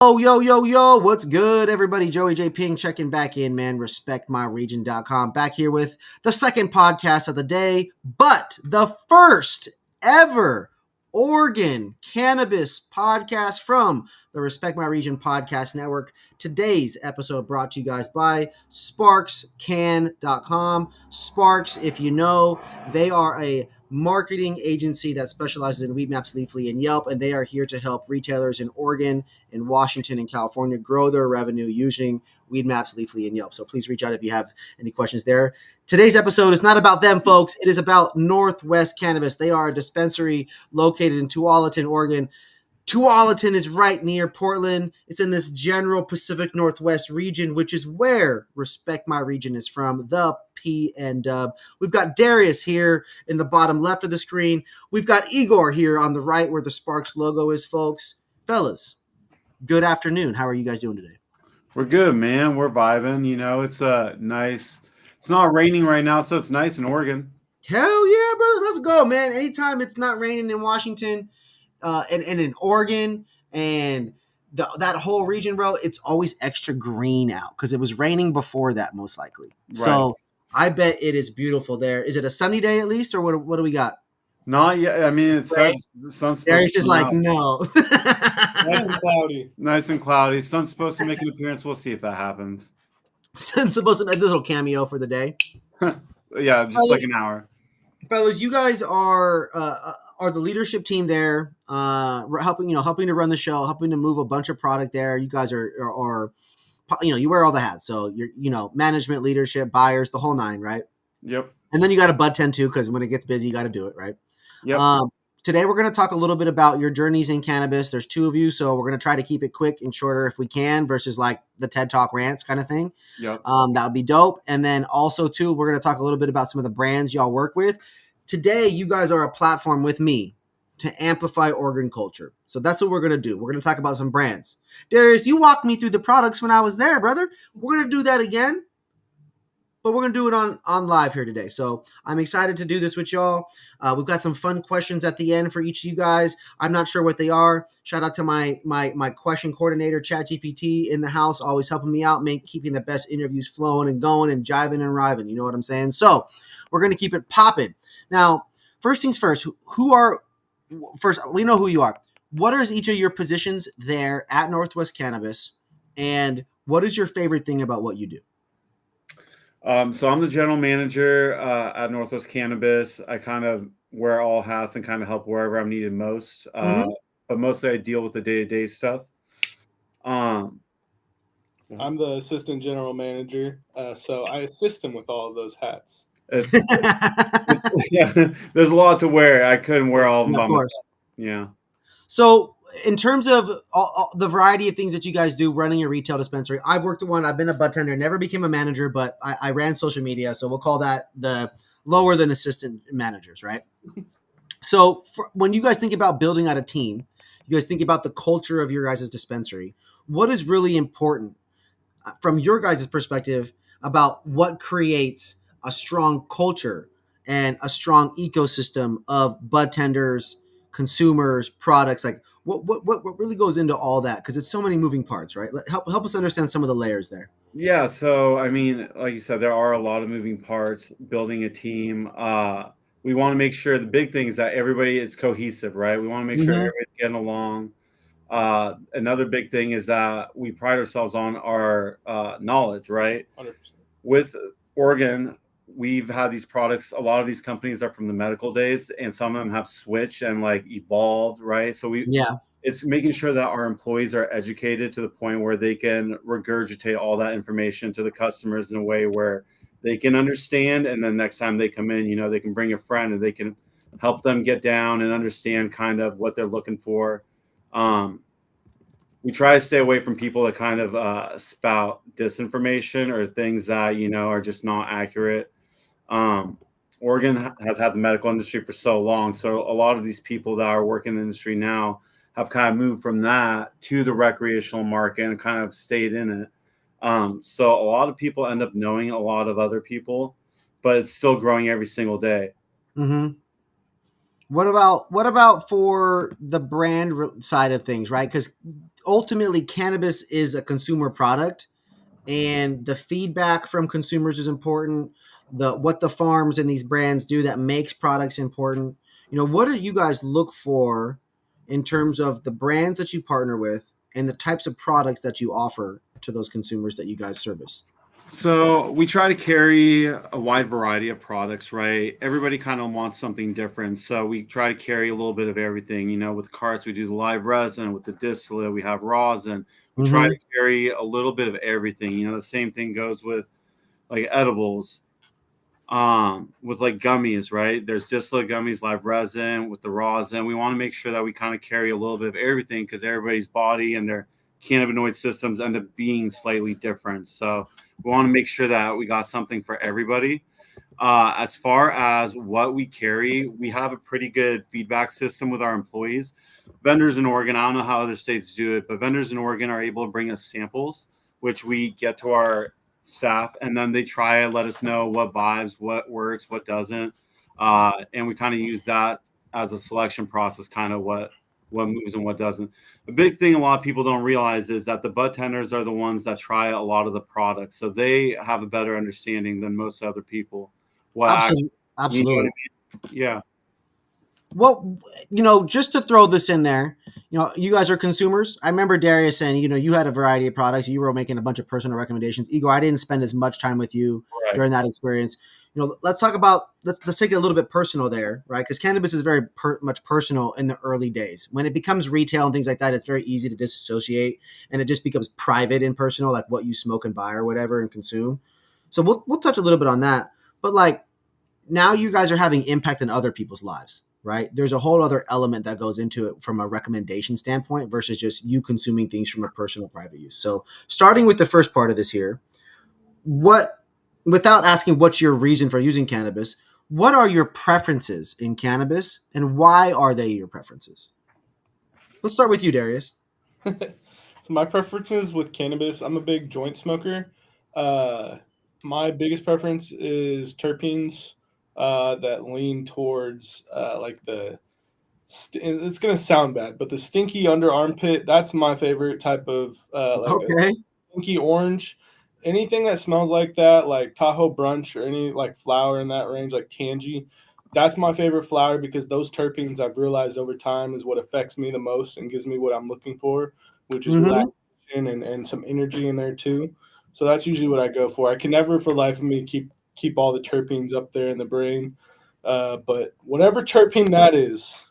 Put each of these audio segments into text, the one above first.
Yo, what's good, everybody? Joey J. Ping checking back in, man. RespectMyRegion.com. Back here with the second podcast of the day, but the first ever Oregon Cannabis podcast from the Respect My Region Podcast Network. Today's episode brought to you guys by SparksCan.com. Sparks, if you know, they are a marketing agency that specializes in Weedmaps, Leafly, and Yelp, and they are here to help retailers in Oregon, in Washington, and California grow their revenue using Weedmaps, Leafly, and Yelp. So please reach out if you have any questions there. Today's episode is not about them, folks. It is about Northwest Cannabis. They are a dispensary located in Tualatin, Oregon. Tualatin is right near Portland. It's in this general Pacific Northwest region, which is where Respect My Region is from, the P and Dub. We've got Darrius here in the bottom left of the screen. We've got Egor here on the right where the Sparks logo is, folks. Fellas, good afternoon. How are you guys doing today? We're good, man. We're vibing. You know, it's nice. It's not raining right now, so it's nice in Oregon. Hell yeah, brother. Let's go, man. Anytime it's not raining in Washington and in Oregon and that whole region, bro, it's always extra green out because it was raining before that, most likely. Right. So I bet it is beautiful there. Is it a sunny day at least, or what do we got? Not yet. I mean, it's right. The sun's Darrius is like, no. Nice and cloudy. Nice and cloudy. Sun's supposed to make an appearance. We'll see if that happens. Sun's supposed to make a little cameo for the day. Yeah, just like an hour. Fellas, you guys are the leadership team there, helping to run the show, helping to move a bunch of product there. You guys are you wear all the hats, so you're management, leadership, buyers, the whole nine, right? Yep. And then you got to bud tend too, because when it gets busy, you got to do it, right? Yep. Today we're going to talk a little bit about your journeys in cannabis. There's two of you, so we're going to try to keep it quick and shorter if we can, versus like the TED Talk rants kind of thing. Yep. That would be dope. And then also too, we're going to talk a little bit about some of the brands y'all work with. Today, you guys are a platform with me to amplify Oregon culture. So that's what we're going to do. We're going to talk about some brands. Darrius, you walked me through the products when I was there, brother. We're going to do that again, but we're going to do it on live here today. So I'm excited to do this with y'all. We've got some fun questions at the end for each of you guys. I'm not sure what they are. Shout out to my question coordinator, ChatGPT, in the house, always helping me out, keeping the best interviews flowing and going and jiving and riving. You know what I'm saying? So we're going to keep it popping. Now, first things first, we know who you are. What are each of your positions there at Northwest Cannabis, and what is your favorite thing about what you do? So I'm the general manager at Northwest Cannabis. I kind of wear all hats and kind of help wherever I'm needed most. But mostly I deal with the day-to-day stuff. I'm the assistant general manager, so I assist him with all of those hats. Yeah, there's a lot to wear. I couldn't wear all of them by myself. Yeah. So in terms of all the variety of things that you guys do running a retail dispensary, I've worked at one. I've been a bud tender, never became a manager, but I ran social media. So we'll call that the lower than assistant managers, right? So when you guys think about building out a team, you guys think about the culture of your guys' dispensary. What is really important from your guys' perspective about what creates a strong culture and a strong ecosystem of bud tenders, consumers, products? Like what really goes into all that? Because it's so many moving parts, right? Help us understand some of the layers there. Yeah. So, I mean, like you said, there are a lot of moving parts building a team. We want to make sure the big thing is that everybody is cohesive, right? We want to make sure everybody's getting along. Another big thing is that we pride ourselves on our knowledge, right? 100%. With Oregon, we've had these products. A lot of these companies are from the medical days, and some of them have switched and like evolved, right? So it's making sure that our employees are educated to the point where they can regurgitate all that information to the customers in a way where they can understand. And then next time they come in, they can bring a friend and they can help them get down and understand kind of what they're looking for. We try to stay away from people that kind of spout disinformation or things that, are just not accurate. Oregon has had the medical industry for so long. So a lot of these people that are working in the industry now have kind of moved from that to the recreational market and kind of stayed in it. So a lot of people end up knowing a lot of other people, but it's still growing every single day. Mm-hmm. What about for the brand side of things, right? Because ultimately, cannabis is a consumer product, and the feedback from consumers is important. What the farms and these brands do that makes products important. What do you guys look for in terms of the brands that you partner with and the types of products that you offer to those consumers that you guys service? So we try to carry a wide variety of products, right? Everybody kind of wants something different. So we try to carry a little bit of everything. With carts, we do the live resin. With the distillate, we have rosin. We try to carry a little bit of everything. The same thing goes with like edibles, with like gummies, right? There's distillate gummies, live resin, with the rosin. We want to make sure that we kind of carry a little bit of everything because everybody's body and their cannabinoid systems end up being slightly different. So we want to make sure that we got something for everybody. As far as what we carry, we have a pretty good feedback system with our employees. Vendors in Oregon, I don't know how other states do it, but vendors in Oregon are able to bring us samples, which we get to our staff, and then they try and let us know what vibes, what works, what doesn't. And we kind of use that as a selection process, kind of what moves and what doesn't. The big thing a lot of people don't realize is that the bud tenders are the ones that try a lot of the products. So they have a better understanding than most other people. Absolutely. Yeah. Well, just to throw this in there, you guys are consumers. I remember Darrius saying, you had a variety of products. You were making a bunch of personal recommendations. Egor, I didn't spend as much time with you during that experience. Let's talk about, let's take it a little bit personal there, right? Because cannabis is very much personal in the early days. When it becomes retail and things like that, it's very easy to disassociate, and it just becomes private and personal, like what you smoke and buy or whatever and consume. So we'll touch a little bit on that. But like, now you guys are having impact in other people's lives, right? There's a whole other element that goes into it from a recommendation standpoint versus just you consuming things from a personal private use. So starting with the first part of this here, without asking what's your reason for using cannabis, what are your preferences in cannabis and why are they your preferences? Let's start with you, Darrius. So my preferences with cannabis, I'm a big joint smoker. My biggest preference is terpenes that lean towards it's going to sound bad, but the stinky under armpit, that's my favorite type of stinky orange. Anything that smells like that, like Tahoe Brunch or any like flower in that range, like Tangy, that's my favorite flower because those terpenes I've realized over time is what affects me the most and gives me what I'm looking for, which is relaxation and some energy in there too. So that's usually what I go for. I can never for the life of me keep all the terpenes up there in the brain. But whatever terpene that is,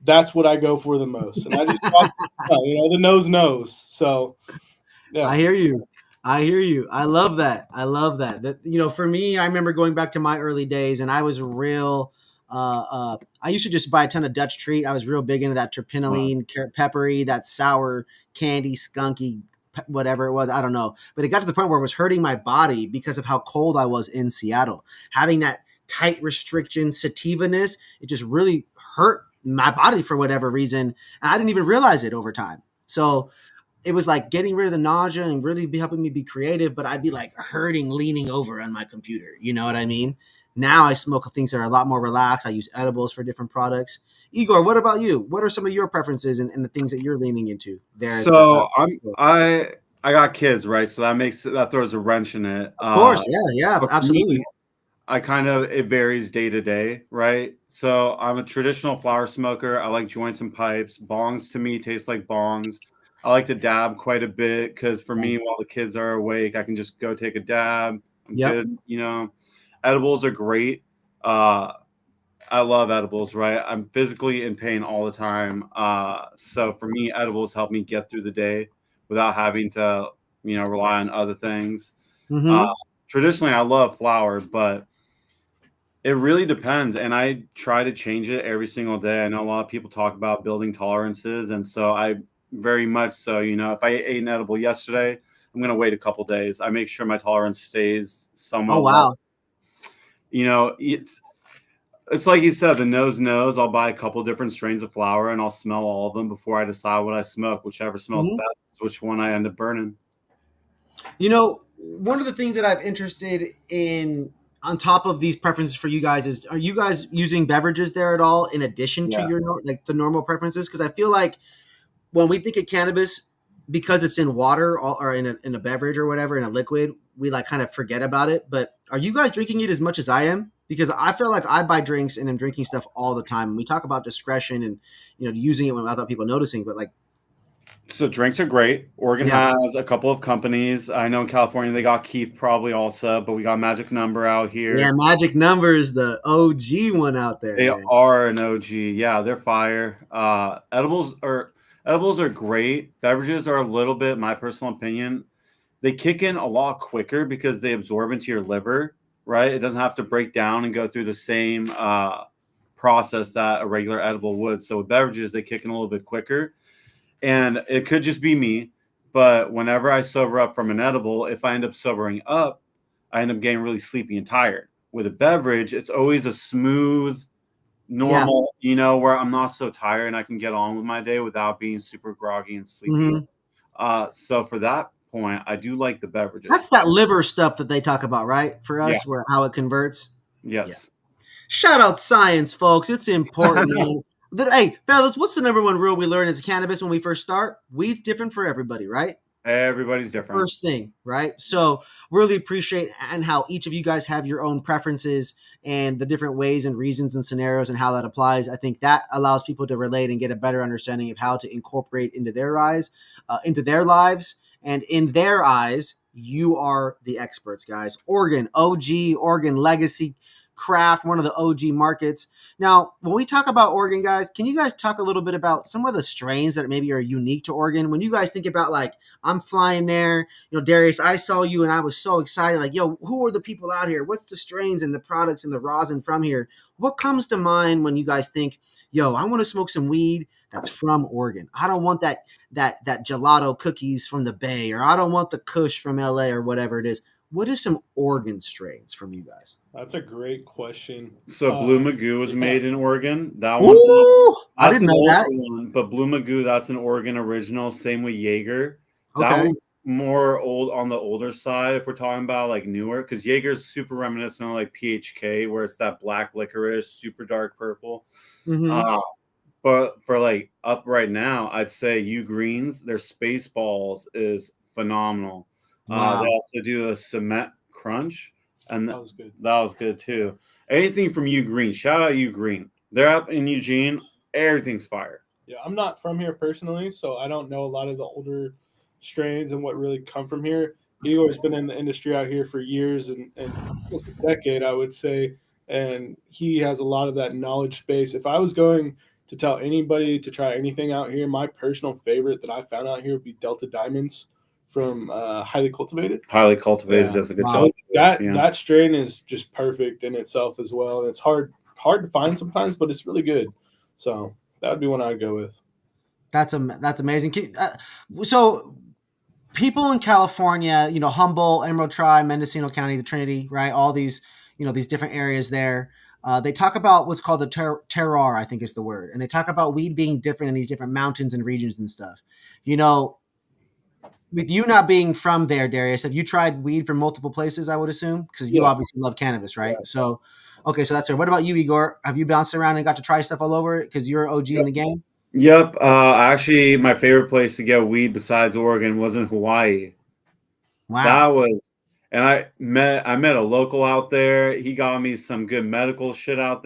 that's what I go for the most. And I just the nose knows. So yeah. I hear you. I love that. That, for me, I remember going back to my early days and I was real I used to just buy a ton of Dutch Treat. I was real big into that terpenoline, peppery, that sour candy, skunky, whatever it was. I don't know. But it got to the point where it was hurting my body because of how cold I was in Seattle. Having that tight restriction, sativa-ness, it just really hurt my body for whatever reason. And I didn't even realize it over time. So it was like getting rid of the nausea and really helping me be creative, but I'd be like hurting, leaning over on my computer. You know what I mean? Now I smoke things that are a lot more relaxed. I use edibles for different products. Egor, what about you? What are some of your preferences and the things that you're leaning into there? So I got kids, right? So that throws a wrench in it. Of course. Yeah, absolutely. Me, it varies day to day, right? So I'm a traditional flower smoker. I like joints and pipes. Bongs to me taste like bongs. I like to dab quite a bit because for me, while the kids are awake, I can just go take a dab. I'm good, Edibles are great. I love edibles, right? I'm physically in pain all the time. So for me, edibles help me get through the day without having to, rely on other things. Traditionally, I love flower, but it really depends. And I try to change it every single day. I know a lot of people talk about building tolerances. And so I very much so, if I ate an edible yesterday, I'm going to wait a couple days. I make sure my tolerance stays somewhat. Oh, wow. It's like you said, the nose knows. I'll buy a couple different strains of flower and I'll smell all of them before I decide what I smoke. Whichever smells best is which one I end up burning. One of the things that I'm interested in on top of these preferences for you guys, are you guys using beverages there at all in addition to your like the normal preferences? Because I feel like when we think of cannabis, because it's in water or in a beverage or whatever, in a liquid, we like kind of forget about it. But are you guys drinking it as much as I am? Because I feel like I buy drinks and I'm drinking stuff all the time. And we talk about discretion and, using it without people noticing, but like. So drinks are great. Oregon has a couple of companies. I know in California they got Keith probably also, but we got Magic Number out here. Yeah, Magic Number is the OG one out there. They are an OG. Yeah, they're fire. Edibles are great. Beverages are a little bit, my personal opinion, they kick in a lot quicker because they absorb into your liver, right? It doesn't have to break down and go through the same process that a regular edible would. So with beverages, they kick in a little bit quicker. And it could just be me, but whenever I sober up from an edible, if I end up sobering up, I end up getting really sleepy and tired. With a beverage, it's always a smooth, normal, where I'm not so tired and I can get on with my day without being super groggy and sleepy. So for that point, I do like the beverages. That's that liver stuff that they talk about, right? For us, where how it converts. Yes. Yeah. Shout out science, folks. It's important, man. Hey, fellas, what's the number one rule we learned as cannabis when we first start? Weed's different for everybody, right? Everybody's different. First thing, right? So really appreciate and how each of you guys have your own preferences and the different ways and reasons and scenarios and how that applies. I think that allows people to relate and get a better understanding of how to incorporate into their lives. And in their eyes, you are the experts, guys. Oregon, OG, Oregon legacy, craft, one of the OG markets. Now, when we talk about Oregon, guys, can you guys talk a little bit about some of the strains that maybe are unique to Oregon? When you guys think about, like, I'm flying there, Darrius, I saw you and I was so excited, like, yo, who are the people out here? What's the strains and the products and the rosin from here? What comes to mind when you guys think, yo, I want to smoke some weed that's from Oregon? I don't want that gelato cookies from the Bay, or I don't want the Kush from LA or whatever it is. What is some Oregon strains from you guys? That's a great question. So Blue Magoo was made in Oregon. That one, I didn't know that. One, but Blue Magoo, that's an Oregon original. Same with Jaeger. Okay. That one's more on the older side if we're talking about like newer, because Jaeger's super reminiscent of like PHK, where it's that black licorice, super dark purple. Mm-hmm. But for like up right now, I'd say U Greens, their Space Balls is phenomenal. Wow. They also do a cement crunch, and that was good. That was good too. Anything from U Green, shout out U Green. They're up in Eugene. Everything's fire. Yeah, I'm not from here personally, so I don't know a lot of the older strains and what really come from here. Egor's been in the industry out here for years and almost a decade, I would say, and he has a lot of that knowledge base. If I was going to tell anybody to try anything out here, my personal favorite that I found out here would be Delta Diamonds from Highly Cultivated. Highly Cultivated does a good job. That strain is just perfect in itself as well. And it's hard to find sometimes, but it's really good. So that would be one I'd go with. That's amazing. So people in California, Humboldt, Emerald Tribe, Mendocino County, the Trinity, right? All these, these different areas there. They talk about what's called the terroir, I think is the word. And they talk about weed being different in these different mountains and regions and stuff. With you not being from there, Darrius, have you tried weed from multiple places, I would assume? Because you obviously love cannabis, right? Yeah. So, okay, so that's it. What about you, Egor? Have you bounced around and got to try stuff all over because you're OG in the game? Yep. Actually, my favorite place to get weed besides Oregon was in Hawaii. Wow. I met a local out there. He got me some good medical stuff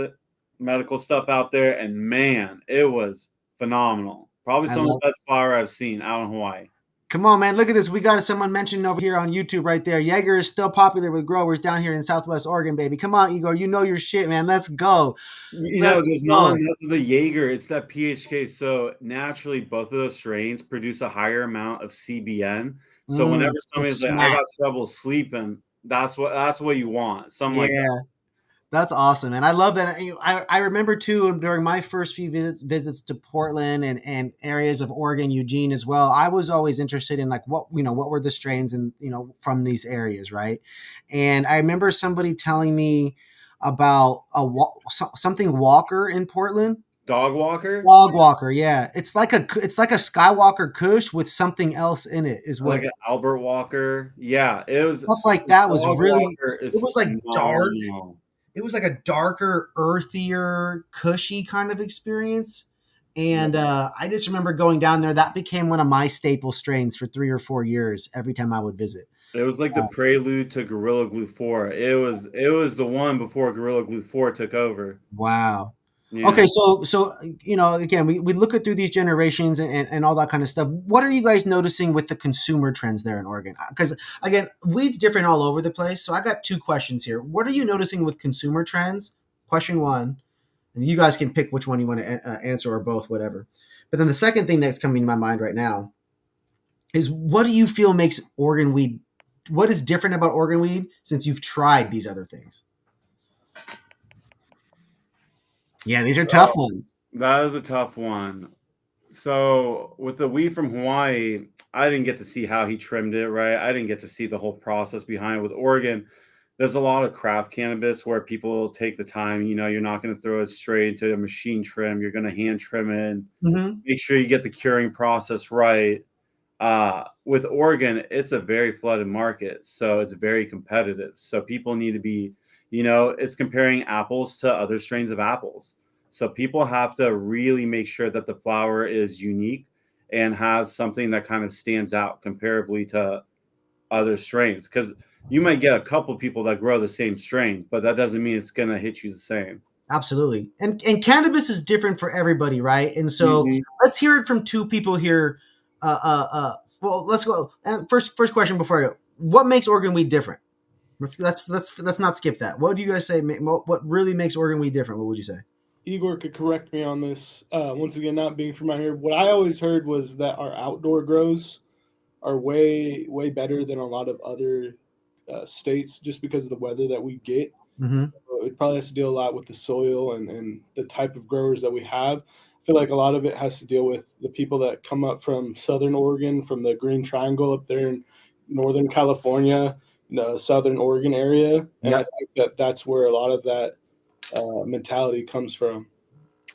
out there, and man, it was phenomenal. Probably some of the best flower I've seen out in Hawaii. Come on, man. Look at this. We got someone mentioned over here on YouTube right there. Jaeger is still popular with growers down here in Southwest Oregon, baby. Come on, Egor. You know your shit, man. Let's go. There's not enough of the Jaeger. It's that PHK. So naturally, both of those strains produce a higher amount of CBN. So whenever somebody's like, I got trouble sleeping, that's what you want. Something like that. That's awesome. And I love that. I remember too, during my first few visits to Portland and areas of Oregon, Eugene as well, I was always interested in like what were the strains and, from these areas. Right. And I remember somebody telling me about something Walker in Portland. Dog Walker? Dog Walker, yeah. It's like a Skywalker Kush with something else in it, is what. Like an Albert Walker. Yeah, it was stuff like that was Dog really. Walker It is was like dark. phenomenal. It was like a darker, earthier, cushy kind of experience. And I just remember going down there. That became one of my staple strains for 3 or 4 years every time I would visit. It was like the prelude to Gorilla Glue 4. It was the one before Gorilla Glue 4 took over. Wow. Yeah. Okay, so again, we look at through these generations and all that kind of stuff. What are you guys noticing with the consumer trends there in Oregon? Because again, weed's different all over the place. So I got 2 questions here. What are you noticing with consumer trends? Question 1, and you guys can pick which one you want to answer or both, whatever. But then the second thing that's coming to my mind right now is, what do you feel makes Oregon weed? What is different about Oregon weed since you've tried these other things? Yeah, these are tough ones. That is a tough one. So with the weed from Hawaii, I didn't get to see how he trimmed it, right? I didn't get to see the whole process behind it. With Oregon, there's a lot of craft cannabis where people take the time. You're not going to throw it straight into a machine trim. You're going to hand trim it. Make sure you get the curing process right. With Oregon, it's a very flooded market, so it's very competitive. So people need to be, it's comparing apples to other strains of apples. So people have to really make sure that the flower is unique and has something that kind of stands out comparably to other strains. Because you might get a couple people that grow the same strain, but that doesn't mean it's going to hit you the same. Absolutely. And cannabis is different for everybody, right? And so let's hear it from 2 people here. Well, let's go. First question before I go. What makes Oregon weed different? Let's not skip that. What do you guys say? What really makes Oregon weed different? What would you say? Egor could correct me on this. Once again, not being from out here, what I always heard was that our outdoor grows are way, way better than a lot of other states, just because of the weather that we get. So it probably has to deal a lot with the soil and the type of growers that we have. I feel like a lot of it has to deal with the people that come up from Southern Oregon, from the Green Triangle up there in Northern California, the Southern Oregon area. And I think that's where a lot of that mentality comes from.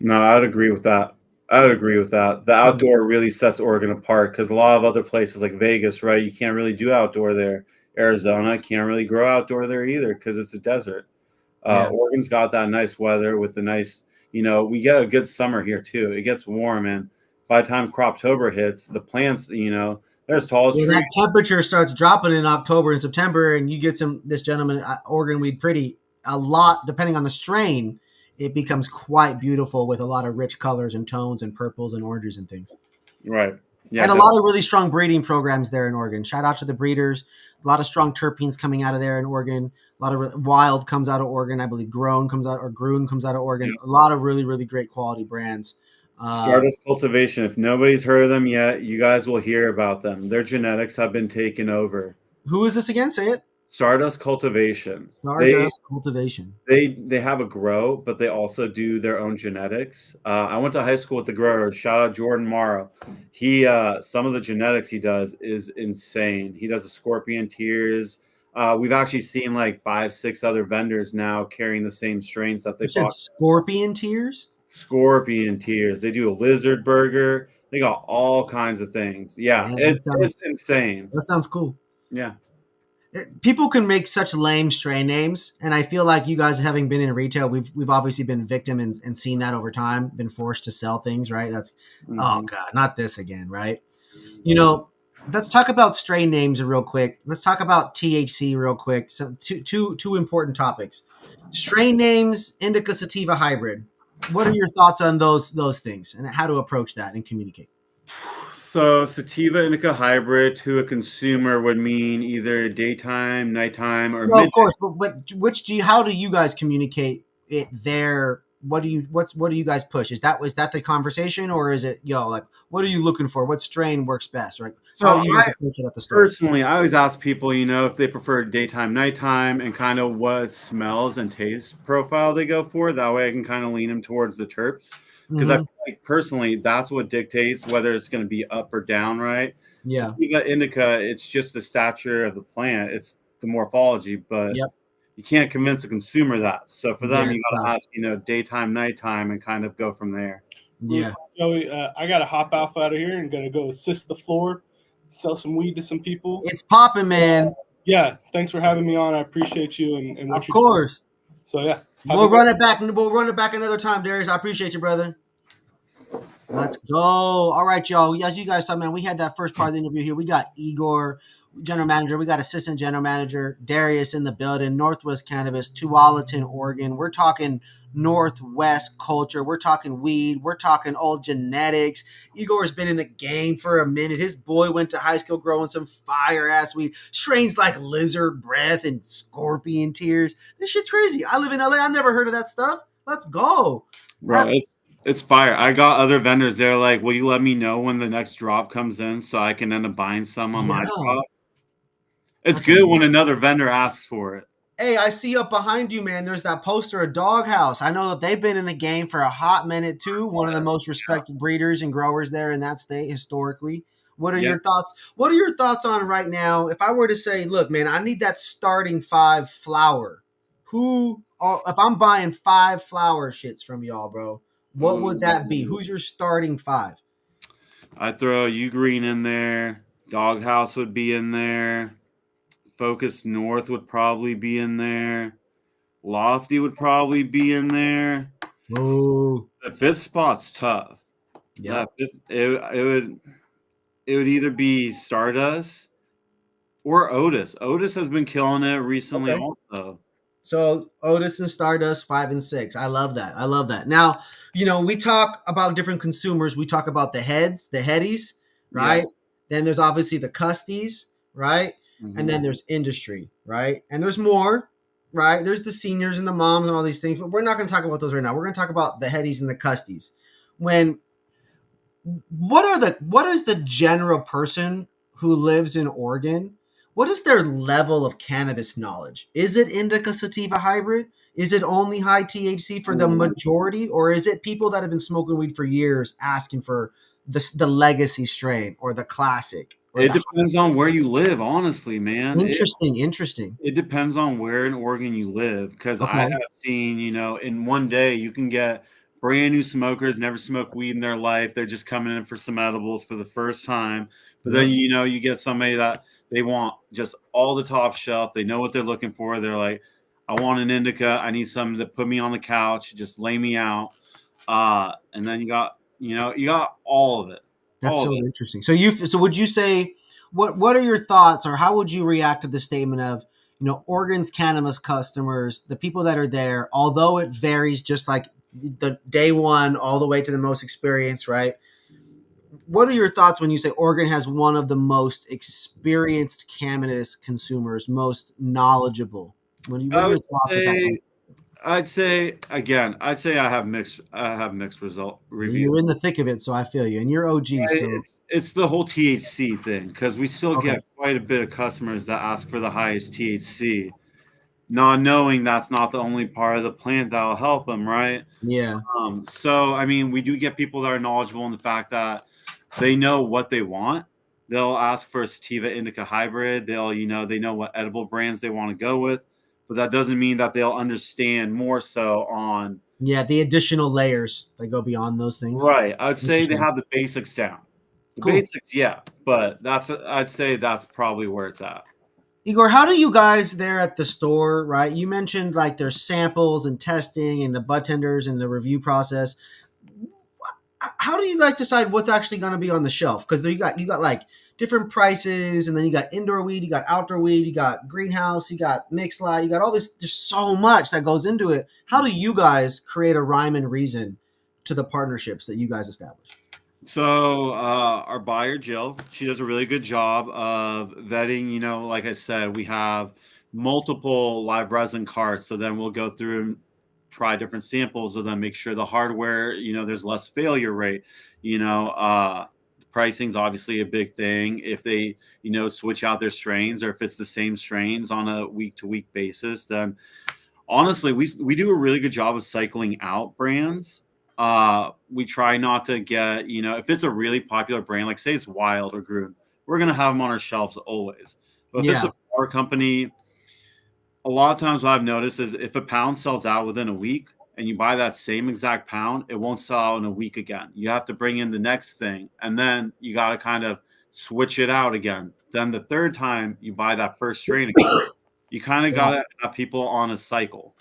No, I'd agree with that. The outdoor really sets Oregon apart, because a lot of other places like Vegas, right, you can't really do outdoor there. Arizona can't really grow outdoor there either because it's a desert. Oregon's got that nice weather with the nice, we get a good summer here too. It gets warm, and by the time Croptober hits, the plants, they're as tall as trees. That temperature starts dropping in October and September, and you get this gentleman, Oregon weed pretty a lot, depending on the strain. It becomes quite beautiful with a lot of rich colors and tones and purples and oranges and things. Right. Yeah, and a lot of really strong breeding programs there in Oregon. Shout out to the breeders. A lot of strong terpenes coming out of there in Oregon. A lot of Wild comes out of Oregon. I believe Grown comes out of Oregon. Yeah. A lot of really, really great quality brands. Stardust Cultivation. If nobody's heard of them yet, you guys will hear about them. Their genetics have been taken over. Who is this again? Say it. Stardust Cultivation. Cultivation. They have a grow, but they also do their own genetics. I went to high school with the grower. Shout out Jordan Morrow. He some of the genetics he does is insane. He does the Scorpion Tears. We've actually seen like 5-6 other vendors now carrying the same strains that they bought. Scorpion Tears? Scorpion Tears. They do a Lizard Burger. They got all kinds of things. Yeah, man, it's insane. That sounds cool. Yeah. People can make such lame strain names, and I feel like you guys, having been in retail, we've obviously been victim and seen that over time, been forced to sell things, right? That's oh god, not this again, right? Let's talk about strain names real quick. Let's talk about THC real quick. So two important topics: strain names, indica sativa hybrid. What are your thoughts on those things and how to approach that and communicate? So sativa indica hybrid to a consumer would mean either daytime, nighttime, or midnight. Of course, but how do you guys communicate it there? What do you guys push? Was that the conversation, or is it what are you looking for? What strain works best? Right. So how do you guys approach it at the store? Personally, I always ask people, if they prefer daytime, nighttime, and kind of what smells and taste profile they go for. That way I can kind of lean them towards the terps. Because I feel like personally, that's what dictates whether it's going to be up or down, right? Yeah. Sativa indica, it's just the stature of the plant. It's the morphology, but you can't convince a consumer that. So for them, you got to ask, you know, daytime, nighttime, and kind of go from there. Yeah, Joey, I got to hop off out of here and gonna go assist the floor, sell some weed to some people. It's popping, man. Yeah, thanks for having me on. I appreciate you and what of course. Doing. So yeah, we'll run it back. We'll run it back another time, Darrius. I appreciate you, brother. Let's go. All right, y'all. As you guys saw, man, we had that first part of the interview here. We got Egor, general manager. We got assistant general manager Darrius in the building. Northwest Cannabis, Tualatin, Oregon. We're talking Northwest culture. We're talking weed. We're talking old genetics. Egor's been in the game for a minute. His boy went to high school growing some fire-ass weed. Strains like lizard breath and scorpion tears. This shit's crazy. I live in LA. I never heard of that stuff. Let's go. Bro, it's fire. I got other vendors. They're like, will you let me know when the next drop comes in so I can end up buying some on my drop? It's good when another vendor asks for it. Hey, I see up behind you, man. There's that poster of Doghouse. I know that they've been in the game for a hot minute, too. One of the most respected breeders and growers there in that state historically. What are your thoughts? What are your thoughts on right now? If I were to say, look, man, I need that starting 5 flower. If I'm buying 5 flower shits from y'all, bro, what would that be? Who's your starting 5? I'd throw U Green in there. Doghouse would be in there. Focus North would probably be in there. Lofty would probably be in there. Ooh. The 5th spot's tough. Yeah. It would either be Stardust or Otis. Otis has been killing it recently also. So Otis and Stardust 5 and 6. I love that. Now, you know, we talk about different consumers. We talk about the headies, right? Yeah. Then there's obviously the custies, right? Mm-hmm. And then there's industry, right? And there's more, right? There's the seniors and the moms and all these things, but we're not going to talk about those right now. We're going to talk about the headies and the custies. What is the general person who lives in Oregon? What is their level of cannabis knowledge? Is it indica sativa hybrid? Is it only high THC for the majority? Or is it people that have been smoking weed for years asking for the legacy strain or the classic? It depends on where you live, honestly, man. Interesting. It depends on where in Oregon you live. Because I have seen, you know, in one day you can get brand new smokers, never smoked weed in their life. They're just coming in for some edibles for the first time. But then, you know, you get somebody that they want just all the top shelf. They know what they're looking for. They're like, I want an indica. I need something to put me on the couch. Just lay me out. And then you got all of it. That's so interesting. So would you say, what are your thoughts, or how would you react to the statement of, you know, Oregon's cannabis customers, the people that are there, although it varies just like the day one all the way to the most experienced, right? What are your thoughts when you say Oregon has one of the most experienced cannabis consumers, most knowledgeable? What are your thoughts with that? I'd say I have mixed result reviews. You're in the thick of it, so I feel you, and you're OG. So it's the whole THC thing, because we still get quite a bit of customers that ask for the highest THC, not knowing that's not the only part of the plant that'll help them, right? Yeah. So I mean, we do get people that are knowledgeable in the fact that they know what they want. They'll ask for a sativa indica hybrid. They know what edible brands they want to go with. But that doesn't mean that they'll understand more so on the additional layers that go beyond those things. Right. I'd say they have the basics down. The basics, but I'd say that's probably where it's at. Egor, how do you guys there at the store, right? You mentioned like there's samples and testing and the bud tenders and the review process. How do you guys decide what's actually going to be on the shelf? Because you got like different prices, and then you got indoor weed, you got outdoor weed, you got greenhouse, you got mixed light, you got all this. There's so much that goes into it. How do you guys create a rhyme and reason to the partnerships that you guys establish? So our buyer, Jill, she does a really good job of vetting. You know, like I said, we have multiple live resin carts. So then we'll go through and try different samples and then make sure the hardware, you know, there's less failure rate. You know, pricing's obviously a big thing. If they, you know, switch out their strains, or if it's the same strains on a week-to-week basis, then honestly, we do a really good job of cycling out brands. We try not to get, you know, if it's a really popular brand, like say it's Wild or Groon, we're going to have them on our shelves always. But if it's a bar company, a lot of times what I've noticed is if a pound sells out within a week and you buy that same exact pound, it won't sell out in a week again. You have to bring in the next thing, and then you got to kind of switch it out again. Then the third time you buy that first strain again. You kind of got to have people on a cycle.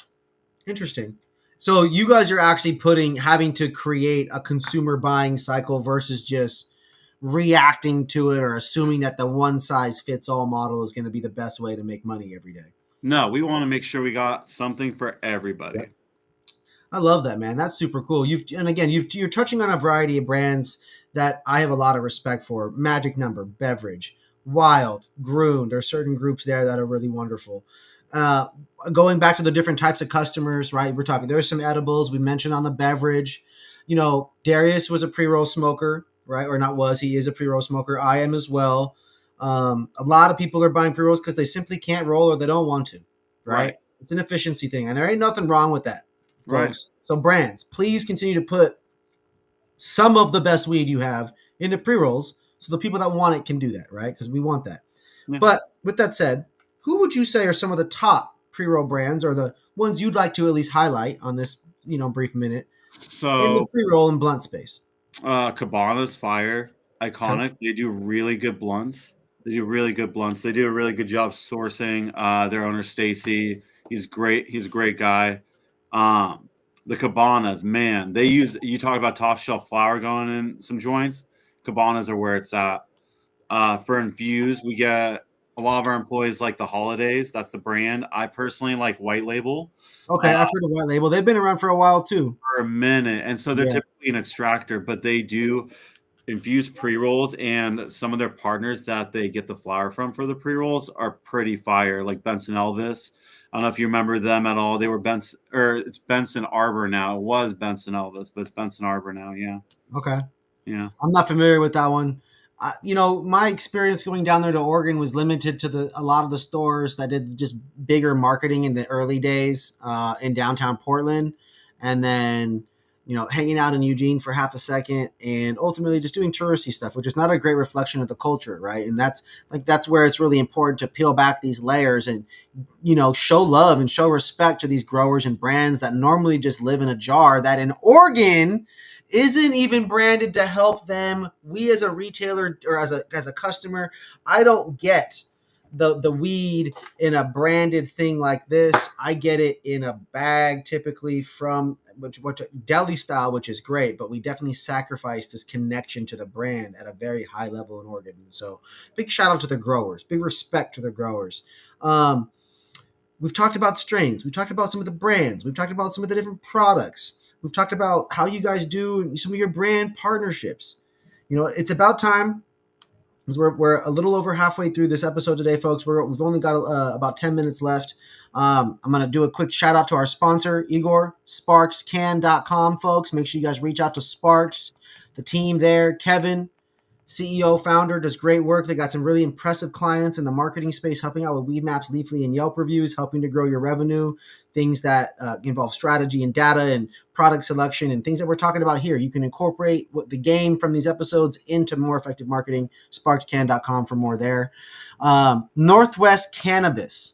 Interesting. So you guys are actually having to create a consumer buying cycle versus just reacting to it or assuming that the one size fits all model is going to be the best way to make money every day. No, we want to make sure we got something for everybody. I love that, man. That's super cool. You're touching on a variety of brands that I have a lot of respect for. Magic Number, Beverage, Wild, Grune. There's certain groups there that are really wonderful. Going back to the different types of customers, right? We're talking, there's some edibles we mentioned on the beverage. Darrius was a pre-roll smoker, right? Or not was, he is a pre-roll smoker. I am as well. A lot of people are buying pre-rolls because they simply can't roll or they don't want to, right? It's an efficiency thing, and there ain't nothing wrong with that, folks. Right. So brands, please continue to put some of the best weed you have into pre-rolls so the people that want it can do that, right? Because we want that. Yeah. But with that said, who would you say are some of the top pre-roll brands or the ones you'd like to at least highlight on this, brief minute in the pre-roll and blunt space? Cabana's fire, iconic. Okay. They do really good blunts. They do a really good job sourcing. Their owner, Stacy, he's great. He's a great guy. The Cabanas, man, you talk about top shelf flower going in some joints. Cabanas are where it's at. For infused, we get a lot of our employees like the Holidays. That's the brand. I personally like White Label. Okay, I've heard of White Label. They've been around for a while too. For a minute. And so they're typically an extractor, but they do infused pre-rolls, and some of their partners that they get the flower from for the pre-rolls are pretty fire, like Benson Elvis. I don't know if you remember them at all. They were it's Benson Arbor now. It was Benson Elvis, but it's Benson Arbor now. Yeah. Okay. Yeah. I'm not familiar with that one. My experience going down there to Oregon was limited to a lot of the stores that did just bigger marketing in the early days in downtown Portland, and then hanging out in Eugene for half a second, and ultimately just doing touristy stuff, which is not a great reflection of the culture, right? And that's where it's really important to peel back these layers and show love and show respect to these growers and brands that normally just live in a jar that in Oregon isn't even branded to help them. We as a retailer or as a customer, I don't get the weed in a branded thing like this. I get it in a bag, typically from which deli style, which is great, but we definitely sacrifice this connection to the brand at a very high level in Oregon. So big shout out to the growers, big respect to the growers. We've talked about strains. We've talked about some of the brands. We've talked about some of the different products. We've talked about how you guys do some of your brand partnerships. It's about time. We're a little over halfway through this episode today, folks. We've only got about 10 minutes left. I'm going to do a quick shout out to our sponsor, Egor, SparksCan.com, folks. Make sure you guys reach out to Sparks, the team there. Kevin, CEO, founder, does great work. They got some really impressive clients in the marketing space, helping out with Weedmaps, Leafly, and Yelp reviews, helping to grow your revenue, things that involve strategy and data and product selection and things that we're talking about here. You can incorporate the game from these episodes into more effective marketing. SparksCan.com for more there. Northwest Cannabis.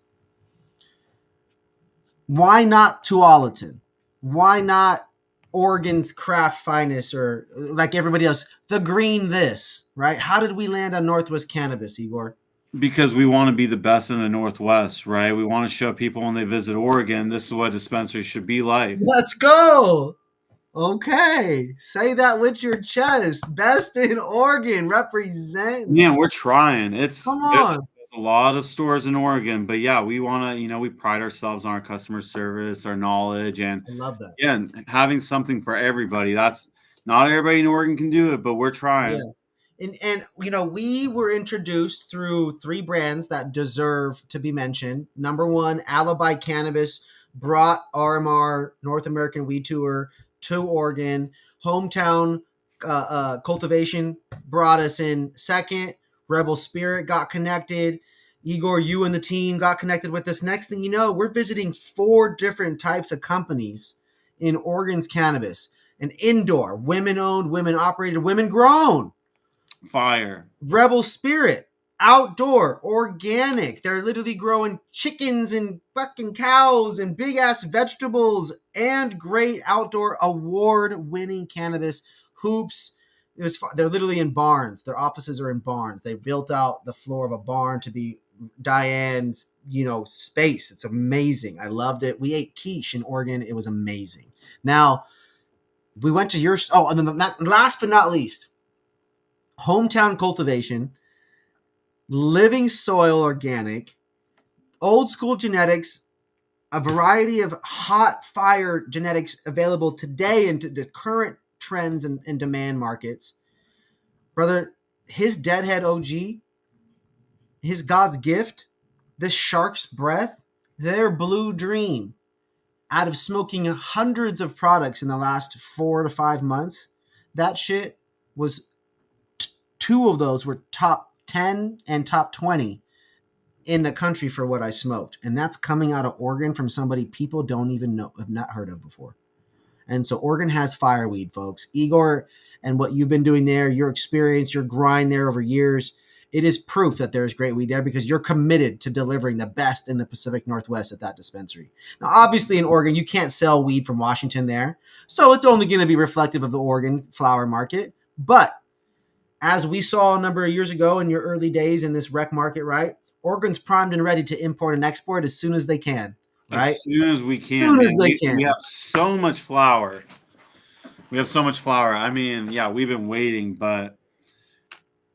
Why not Tualatin? Why not Oregon's craft finest, or like everybody else, the green this, right? How did we land on Northwest Cannabis, Egor? Because we want to be the best in the Northwest, right? We want to show people when they visit Oregon, this is what dispensaries should be like. Let's go. Okay. Say that with your chest. Best in Oregon, represent. Yeah, we're trying. Come on. There's a lot of stores in Oregon, but yeah, we want to, we pride ourselves on our customer service, our knowledge, and I love that. Yeah, and having something for everybody. That's not everybody in Oregon can do it, but we're trying. Yeah. And we were introduced through 3 brands that deserve to be mentioned. Number 1, Alibi Cannabis brought RMR, North American Weed Tour, to Oregon. Hometown Cultivation brought us in second. Rebel Spirit got connected. Egor, you and the team got connected with us. Next thing you know, we're visiting 4 different types of companies in Oregon's cannabis. An indoor, women-owned, women-operated, women-grown. Fire. Rebel Spirit, outdoor, organic. They're literally growing chickens and fucking cows and big ass vegetables and great outdoor award-winning cannabis hoops. They're literally in barns. Their offices are in barns. They built out the floor of a barn to be Diane's, space. It's amazing. I loved it. We ate quiche in Oregon. It was amazing. Now, we went to your, and then last but not least, hometown cultivation, living soil organic, old school genetics, a variety of hot fire genetics available today into the current trends and demand markets. Brother, his Deadhead OG, his God's gift, this Shark's Breath, their Blue Dream, out of smoking hundreds of products in the last 4 to 5 months, that shit was two of those were top 10 and top 20 in the country for what I smoked. And that's coming out of Oregon from somebody people don't even know, have not heard of before. And so Oregon has fireweed, folks. Egor, and what you've been doing there, your experience, your grind there over years, it is proof that there's great weed there because you're committed to delivering the best in the Pacific Northwest at that dispensary. Now, obviously in Oregon, you can't sell weed from Washington there. So it's only going to be reflective of the Oregon flower market. But as we saw a number of years ago in your early days in this rec market, right? Oregon's primed and ready to import and export as soon as they can, right? As soon as we can. We have so much flower. I mean, yeah, we've been waiting, but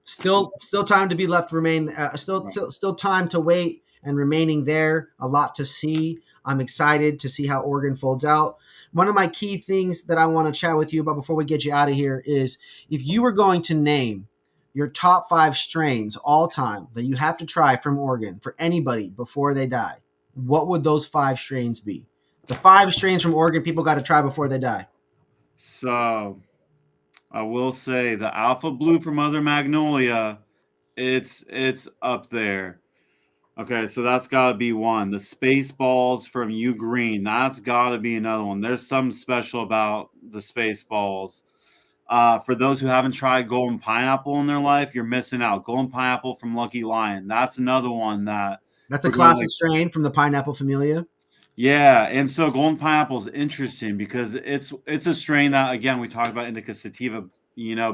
still time to be left remain. Still time to wait and remaining there. A lot to see. I'm excited to see how Oregon folds out. One of my key things that I want to chat with you about before we get you out of here is if you were going to name your top 5 strains all time that you have to try from Oregon for anybody before they die, what would those 5 strains be? The 5 strains from Oregon people got to try before they die. So I will say the Alpha Blue from Mother Magnolia, it's up there. Okay, so that's got to be one. The Space Balls from U Green, that's got to be another one. There's something special about the Space Balls. For those who haven't tried Golden Pineapple in their life, you're missing out. Golden Pineapple from Lucky Lion, that's another one that's a classic strain from the Pineapple Familia. Yeah, and so Golden Pineapple is interesting because it's a strain that, again, we talked about indica sativa,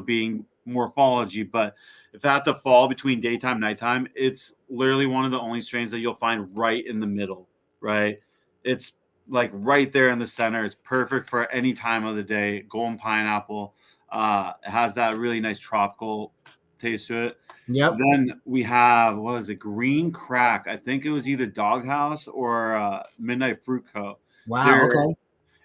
being morphology, but if I have to fall between daytime and nighttime, it's literally one of the only strains that you'll find right in the middle, right? It's like right there in the center. It's perfect for any time of the day. Golden Pineapple it has that really nice tropical taste to it. Yep. Then we have, Green Crack. I think it was either Doghouse or Midnight Fruit Co. Wow, okay.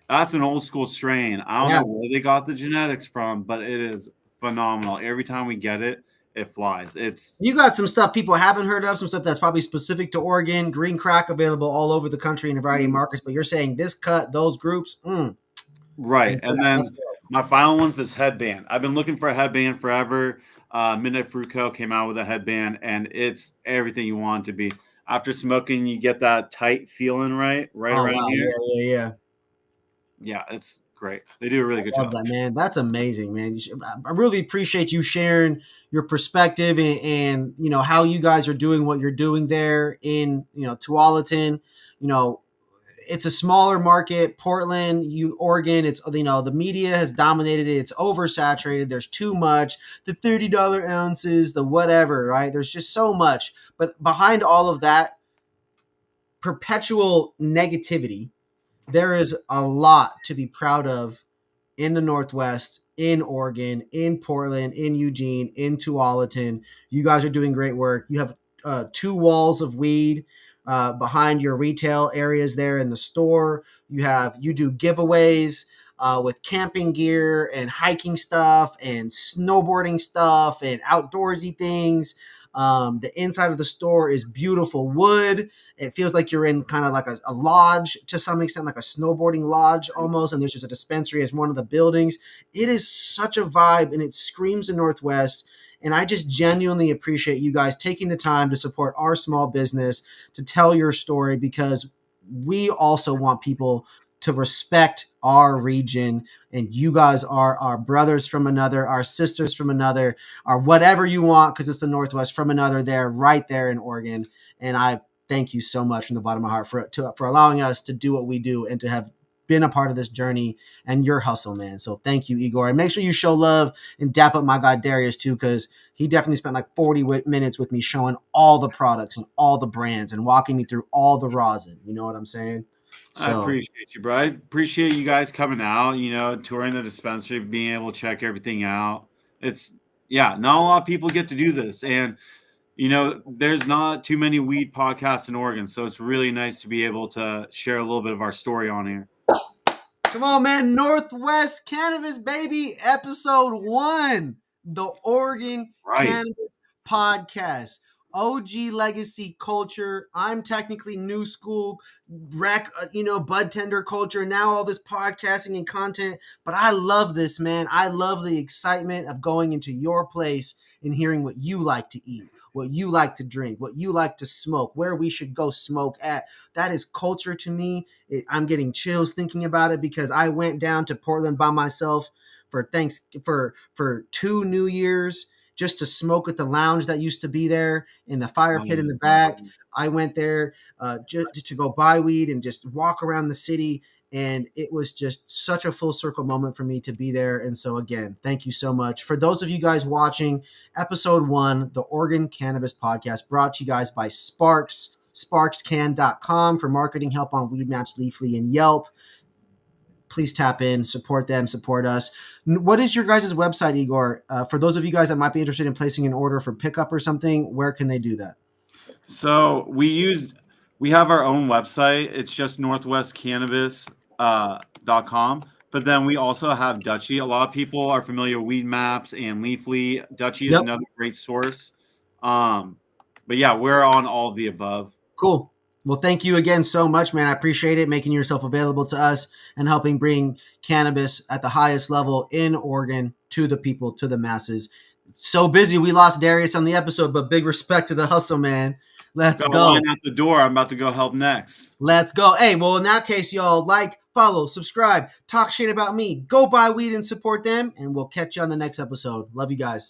That's an old school strain. I don't know where they got the genetics from, but it is phenomenal. Every time we get it, it flies. You got some stuff people haven't heard of, some stuff that's probably specific to Oregon. Green Crack available all over the country in a variety of markets, but you're saying this cut, those groups, right. And then my final one's this headband. I've been looking for a headband forever. Midnight Fruit Co. came out with a headband, and it's everything you want it to be. After smoking, you get that tight feeling right around here. Yeah, it's great. They do a really good job. That, man. That's amazing, man. I really appreciate you sharing your perspective and how you guys are doing what you're doing there in Tualatin. It's a smaller market. Portland, Oregon, it's the media has dominated it. It's oversaturated. There's too much. The $30 ounces, the whatever, right? There's just so much. But behind all of that perpetual negativity, there is a lot to be proud of in the Northwest, in Oregon, in Portland, in Eugene, in Tualatin. You guys are doing great work. You have 2 walls of weed behind your retail areas there in the store. You do giveaways with camping gear and hiking stuff and snowboarding stuff and outdoorsy things. The inside of the store is beautiful wood. It feels like you're in kind of like a lodge to some extent, like a snowboarding lodge almost. And there's just a dispensary as one of the buildings. It is such a vibe and it screams the Northwest. And I just genuinely appreciate you guys taking the time to support our small business, to tell your story, because we also want people to respect our region. And you guys are our brothers from another, our sisters from another, or whatever you want, because it's the Northwest from another there, right there in Oregon. And I thank you so much from the bottom of my heart for allowing us to do what we do and to have been a part of this journey and your hustle, man. So thank you, Egor. And make sure you show love and dap up my guy Darrius too, because he definitely spent like 40 minutes with me showing all the products and all the brands and walking me through all the rosin. You know what I'm saying? So, I appreciate you, bro. I appreciate you guys coming out, touring the dispensary, being able to check everything out. It's, not a lot of people get to do this. And, there's not too many weed podcasts in Oregon. So it's really nice to be able to share a little bit of our story on here. Come on, man. Northwest Cannabis, baby. Episode 1. The Oregon Cannabis Podcast. OG legacy culture. I'm technically new school bud tender culture. Now all this podcasting and content. But I love this, man. I love the excitement of going into your place and hearing what you like to eat, what you like to drink, what you like to smoke, where we should go smoke at. That is culture to me. I'm getting chills thinking about it because I went down to Portland by myself for 2 New Years just to smoke at the lounge that used to be there in the fire pit in the back. I went there just to go buy weed and just walk around the city. And it was just such a full circle moment for me to be there. And so again, thank you so much. For those of you guys watching, episode 1, the Oregon Cannabis Podcast, brought to you guys by Sparks, sparkscan.com for marketing help on Weedmaps, Leafly, and Yelp. Please tap in, support them, support us. What is your guys' website, Egor? For those of you guys that might be interested in placing an order for pickup or something, where can they do that? So we have our own website. It's just northwestcannabis.com. But then we also have Dutchie. A lot of people are familiar with Weedmaps and Leafly. Dutchie is another great source. But yeah, we're on all of the above. Cool. Well, thank you again so much, man. I appreciate it, making yourself available to us and helping bring cannabis at the highest level in Oregon to the people, to the masses. It's so busy. We lost Darrius on the episode, but big respect to the hustle, man. Let's go. Line out the door. I'm about to go help next. Let's go. Hey, well, in that case, y'all like, follow, subscribe, talk shit about me. Go buy weed and support them, and we'll catch you on the next episode. Love you guys.